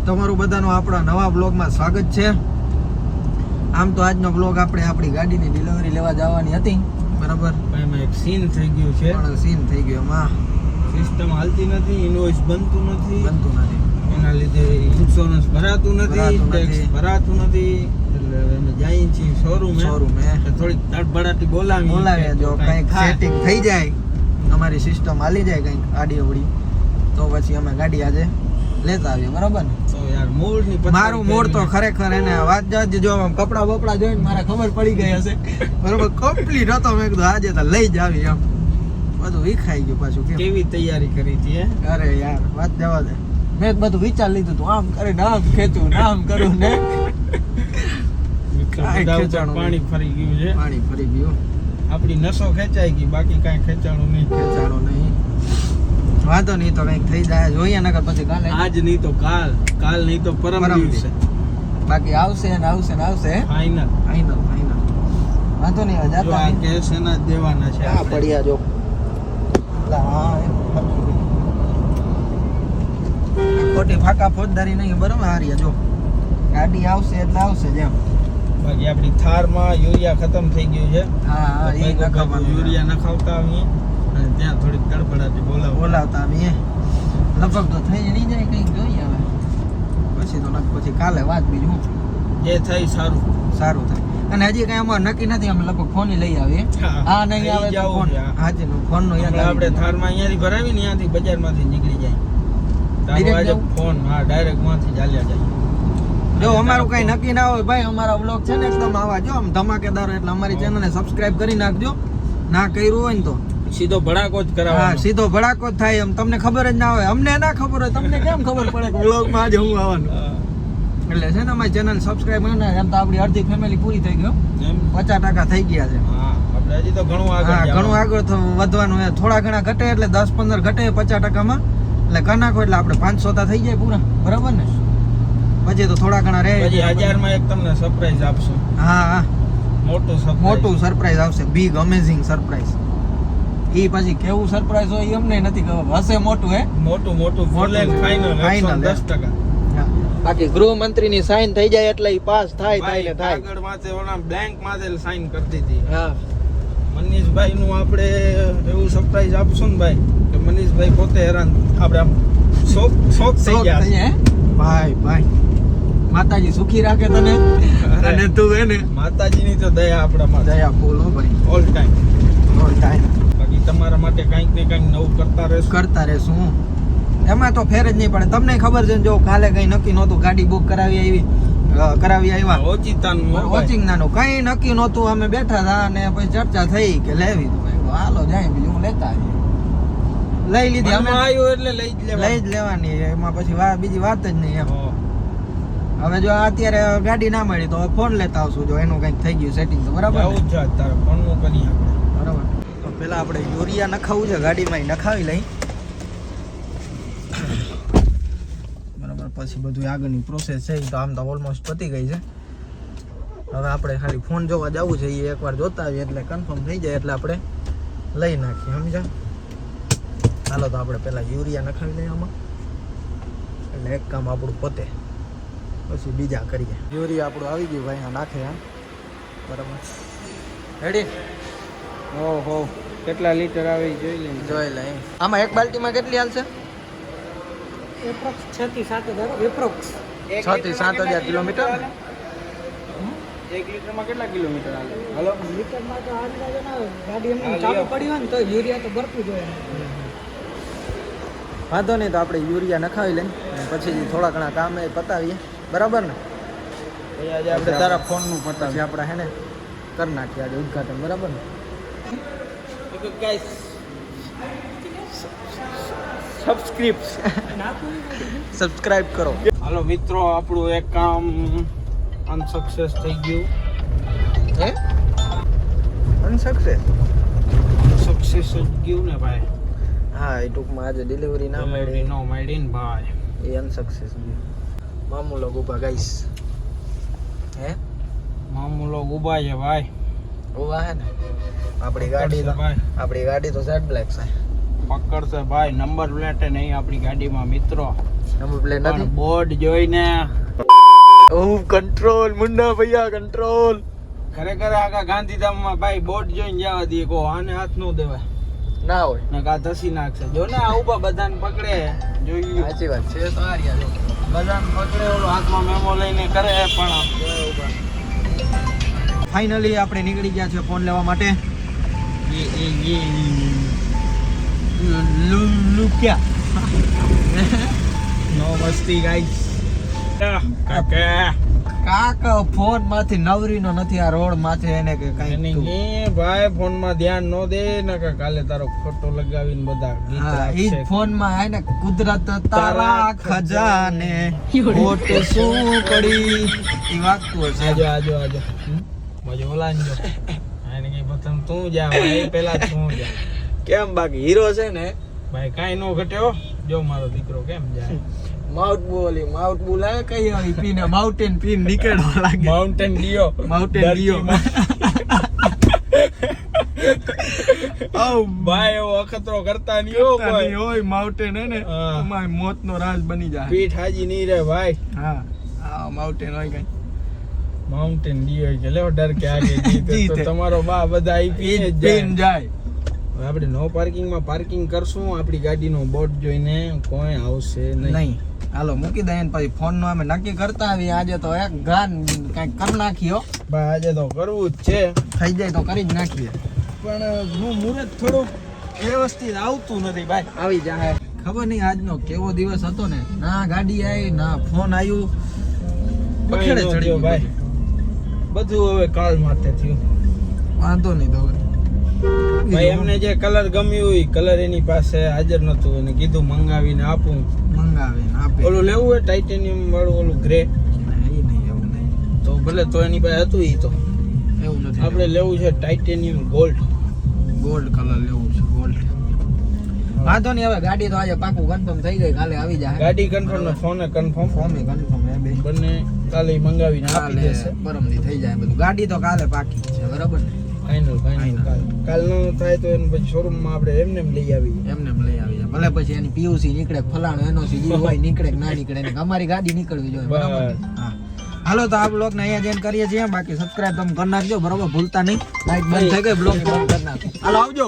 તમારું બધાનું આપણા નવા બ્લોગમાં સ્વાગત છે. આમ તો આજનો બ્લોગ આપણે આપણી ગાડીની ડિલિવરી લેવા જવાની હતી, બરાબર. એમાં એક સીન થઈ ગયું છે, પણ સીન થઈ ગયો. એમાં સિસ્ટમ હાલતી નથી, ઇનવોઇસ બનતું નથી, એના લીધે ઇન્સ્યોરન્સ ભરાતું નથી, ટેક્સ ભરાતું નથી. એટલે અમે જઈએ છીએ શોરૂમે થોડીક તડબડાટી બોલાવીએ, જો કંઈક સેટિંગ થઈ જાય, અમારી સિસ્ટમ હાલી જાય કંઈક આડી અવડી, તો પછી અમે ગાડી આજે લેતા આવીએ, બરાબર ને. તો યાર મારું મૂડ તો ખરેખર એને વાત જવા જો કપડા બપડા જોઈને મારે ખબર પડી ગઈ હશે, બરોબર. કમ્પ્લીટ હતો, મેં કીધું આજે તો લઈ જ આવી. એમ બધું વિખાઈ ગયું પાછું. કેવી તૈયારી કરી હતી? અરે યાર વાત જવા દે, મેં બધું વિચાર લીધું તું, આમ કરીને આમ ખેંચું ને આમ કરું ને પાણી ફરી ગયું છે. પાણી ફરી ગયું, આપણી નસો ખેંચાઈ ગઈ, બાકી કાંઈ ખેંચાણું નહીં. વાંધો નહીં, તો કંઈક થઈ જાય, જોઈએ નકર પછી કાલે. આજ નહીં તો કાલ, કાલ નહીં તો પરમ દિવસે. બાકી આવશે ને આવશે ને આવશે. ફાઇનલ વાંધો નહીં. હવે જાતા આ કેસ એના જ દેવાના છે. આ પડ્યા જો ખોટી ફાકા ફોજદારી નહીં, બરોબર. હારી જો ગાડી આવશે એટલે આવશે જેમ. બાકી આપણી થારમાં યુરિયા ખતમ થઈ ગયું છે. હા, એ નખાવવાનું. યુરિયા નખાવતા આવીએ અને ત્યાં થોડીક તડબડાટી બોલાવતા આવીએ. લગભગ તો થઈ નહીં જાય, કંઈક જોઈએ હવે પછી તો પછી કાલે વાત બીજું જે થાય સારું થાય. અને હજી કઈ અમારે નક્કી નથી, અમે લગભગ ફોન લઈ આવીએ. હા, નહીં આવે તો ફોન. હાજી ફોન નો યાદ આપણે થારમાં અહીંયાથી ભરાવી ને ત્યાંથી બજારમાંથી નીકળી જાય ફોન. હા, ડાયરેક્ટ માંથી ચાલ્યા જાય. જો અમારું કઈ નક્કી ના હોય ભાઈ, અમારા વ્લોગ છે ને એકદમ આવા જો આમ ધમાકેદાર, એટલે અમારી ચેનલને સબસ્ક્રાઇબ કરી નાખજો. ના કર્યું હોય ને તો સીધો ભડાકો જ કરાવવાનો. હા, સીધો ભડાકો જ થાય. એમ તમને ખબર જ ના હોય, અમને ના ખબર હોય, તમને કેમ ખબર પડે કે વ્લોગમાં આજે હું આવવાનું? એટલે છે ને અમારી ચેનલ સબસ્ક્રાઇબ કરી નાખ. એમ તો આપણી અડધી ફેમિલી પૂરી થઈ ગયો, 50% થઈ ગયા છે. હા, આપણે હજી તો ઘણું આગળ વધવાનું. થોડા ઘણા ઘટે એટલે 10-15 ઘટે 50%માં, એટલે કરી નાખો એટલે આપણે 500 થઈ જાય પૂરા, બરાબર ને. પછી તો થોડા ઘણા રહે. પછી 1000 માં એક તમને સરપ્રાઈઝ આપશું. હા, મોટું સરપ્રાઈઝ આવશે, બિગ અમેઝિંગ સરપ્રાઈઝ. ઈ પછી કેવું સરપ્રાઈઝ હોય અમને નથી ખબર. હશે મોટું, મોટું ફાઇનલ 10%. બાકી ગૃહમંત્રી ની સાઈન થઈ જાય એટલે ઈ પાસ થાય. આગળ માથે ઓલા બ્લેન્ક માથે સાઈન કરી દીધી. હા, મનીષભાઈ નું આપણે એવું સરપ્રાઈઝ આપશું ને ભાઈ, કે મનીષભાઈ પોતે હેરાન, આપણે આમ શોક થઈ ગયા. ભાઈ માતાજી સુખી રાખે તને, અને તું હે ને માતાજીની તો દયા આપણામાં દયા ફૂલ હો ભાઈ, ઓલ ટાઈમ. બાકી તમારા માટે કંઈક ને કંઈક નવું કરતા રહેશું. એમાં તો ફેર જ નહીં પડે. તમને ખબર છે, જો કાલે કઈ નક્કી નહોતું, ગાડી બુક કરાવી આવ્યા ઓચિંગનાનું કઈ નક્કી નહોતું. અમે બેઠા હતા અને પછી ચર્ચા થઈ કે લેવી, હાલો જાય બીજું હું લેતા આવીએ. લઈ લીધી અમે, આવ્યું એટલે લઈ જ લેવાની. એમાં પછી બીજી વાત જ નહીં એમ. હવે જો અત્યારે ગાડી ના મળી તો ફોન લેતા આવશું, જો એનું કંઈક થઈ ગયું સેટિંગ તો બરાબર. તારે ફોનનું કરી આપણે, બરાબર. તો પેલા આપણે યુરિયા નખાવવું છે ગાડીમાં, નખાવી લઈ, બરાબર. પછી બધું આગળની પ્રોસેસ છે તો આમ તો ઓલમોસ્ટ પતી ગઈ છે. હવે આપણે ખાલી ફોન જોવા જવું છે, એ એકવાર જોતા આવીએ એટલે કન્ફર્મ થઈ જાય એટલે આપણે લઈ નાખીએ, સમજા. હાલો તો આપણે પેલા યુરિયા નખાવી લઈએ આમાં, એટલે એક કામ આપણું પતે, પછી બીજા કરીએ. યુરિયા આપણું આવી ગયું ભાઈ, નાખે. હા, બરાબર. રેડી. ઓહો, કેટલા લીટર આવે જોઈ લે. આમાં એક બાલ્ટીમાં કેટલી હાલશે? એપ્રોક્સ 6 થી 7,000. એપ્રોક્સ 6 થી 7,000 કિલોમીટર. 1 લીટરમાં કેટલા કિલોમીટર હાલે? હાલો, લીટરમાં તો અંદાજો ના આવે. ગાડી એમ ચાલુ પડી હોય ને તો યુરિયા તો ભરતું જોઈએ. વાંધો નહીં, તો આપણે યુરિયા નખાવી લઈએ પછી થોડા ઘણા કામ એ પતાવીએ, બરાબર ને. આજે આપણે તારા ફોનનું પછી આપણે હે ને કરી નાખીએ આજે ઉદઘાટન, બરાબર ને. સબસ્ક્રાઇબ કરો. હાલો મિત્રો, આપણું એક કામ અનસક્સેસ થઈ ગયું. અનસક્સેસ જ ગયું ને ભાઈ. હા, એ ટૂંકમાં આજે ડિલિવરી ના મળી ને ભાઈ, એ અનસક્સેસ ગયું. મામુ લોગ ઉભા ગાઈસ, મામુ લોગ ઉભા છે ભાઈ. ઉભા હે ને. આપણી ગાડી તો ઝેડ બ્લેક છે. પકડશે ભાઈ, નંબર પ્લેટ નહીં આપણી ગાડીમાં મિત્રો. નંબર પ્લેટ નથી બોર્ડ જોઈને ઓ કંટ્રોલ મુન્ના ભૈયા કંટ્રોલ ખરેખર આખા ગાંધીધામમાં ભાઈ બોર્ડ જોઈને જવા દઈએ કો આને હાથ નો દેવાય ના હોય ને કા ધસી નાખશે જો ને આ ઉભા બધાને પકડે જોઈએ સાચી વાત છે તો આ રહ્યા જો બધાને પકડે ઓલો હાથમાં મેમો લઈને કરે પણ ફાઇનલી આપણે નીકળી ગયા છે ફોન લેવા માટે નો મસ્તી ગાઈસ કાકા કાકા ફોન માંથી નવરીનો નથી આ રોડ માથે એને કે એની કઈ એ ભાઈ ફોન માં ધ્યાન નો દે ને કે કાલે તારો ફોટો લગાવીને બધા ગીત હા ઈ રાખશે. ફોન માં હે ને કુદરત તારા ખજાને ખોટ શું પડી ઈ વાગતું હશે આજો મજો ઓલાંજો આને કે પ્રથમ તું જા ભાઈ પેલા તું જા કેમ બાકી હીરો છે ને ભાઈ કાઈ નો ઘટ્યો જો મારો દીકરો કેમ જાય માઉન્ટ બુલ હે કઈ આવી પીને માઉન્ટેન પીન નીકળવા લાગે માઉન્ટેન ડિયો માઉન્ટેન ડિયો ભાઈ એવો અખતરો કરતા નહીં હો કોઈ હોય માઉન્ટેન હે ને હા. તમારી મોતનો રાજ બની જાય પીઠ હાજી નહીં રે ભાઈ હા આ માઉન્ટેન હોય કઈ માઉન્ટેન ડિયો કે લેવો ડર કે આગે જીતે તો જીતે. તમારો બા બધા આઈ પીને જ પીન જાય જાય હવે આપણે નો પાર્કિંગ માં પાર્કિંગ કરશું આપણી ગાડીનો બોર્ડ જોઈને કોઈ આવશે નહીં નહીં હાલો મૂકી દઈએ ને પછી ફોન નું અમે નક્કી કરતા આવીએ આજે તો એક ગાન કઈક કરી નાખીયો ભાઈ આજે તો કરવું જ છે થઈ જાય તો કરી જ નાખીએ પણ હું મુહૂર્ત થોડું વ્યવસ્થિત આવતું નથી ભાઈ આવી જાય ખબર નહીં આજનો કેવો દિવસ હતો ને ના ગાડી આવી ના ફોન આવ્યું બખેડે કઈ નો ચડી થયો ગયું ભાઈ બધું હવે કાલ માટે થયું વાંધો નહીં તો હવે. ભાઈ એમને જે કલર ગમ્યું હોય કલર એની પાસે હાજર નતું એને કીધું મંગાવીને આપું મંગાવીને આપે ઓલું લેવું હોય ટાઇટેનિયમ વાળું ઓલું ગ્રે નહીં એવું નહીં તો ભલે તો એની પાસે હતું ઈ તો એવું નથી આપણે લેવું છે ટાઇટેનિયમ ગોલ્ડ ગોલ્ડ કલર લેવું છે ગોલ્ડ વાંધો નહીં હવે ગાડી તો આજે પાકું કન્ફર્મ થઈ ગઈ કાલે આવી જાય ગાડી કન્ફર્મ ને ફોન કન્ફર્મ ફોર્મે કન્ફર્મ હે બે બંને કાલે ઈ મંગાવીને આપી કાલે દેશે પરમદી થઈ જાય બધું ગાડી તો કાલે પાકી જ છે બરાબર ને ફાઇનલ Final. કાલ નો થાય તો એને પછી શોરૂમ માં આપણે એમને એમ લઈ આવી એમને એમ લઈ આવી જાય ભલે પછી એની પીયુસી નીકળે ફલાણું એનઓસી જે હોય નીકળે કે ના નીકળે એને અમારી ગાડી નીકળવી જોઈએ બરાબર ને? હા હાલો તો આ બ્લોગ ને અહીંયા જોઈન કરીએ છીએ બાકી સબસ્ક્રાઇબ તમે કરી નાખજો બરાબર ભૂલતા નહીં લાઈટ બંધ થઈ ગઈ બ્લોગ બંધ કરી નાખો હાલો આવજો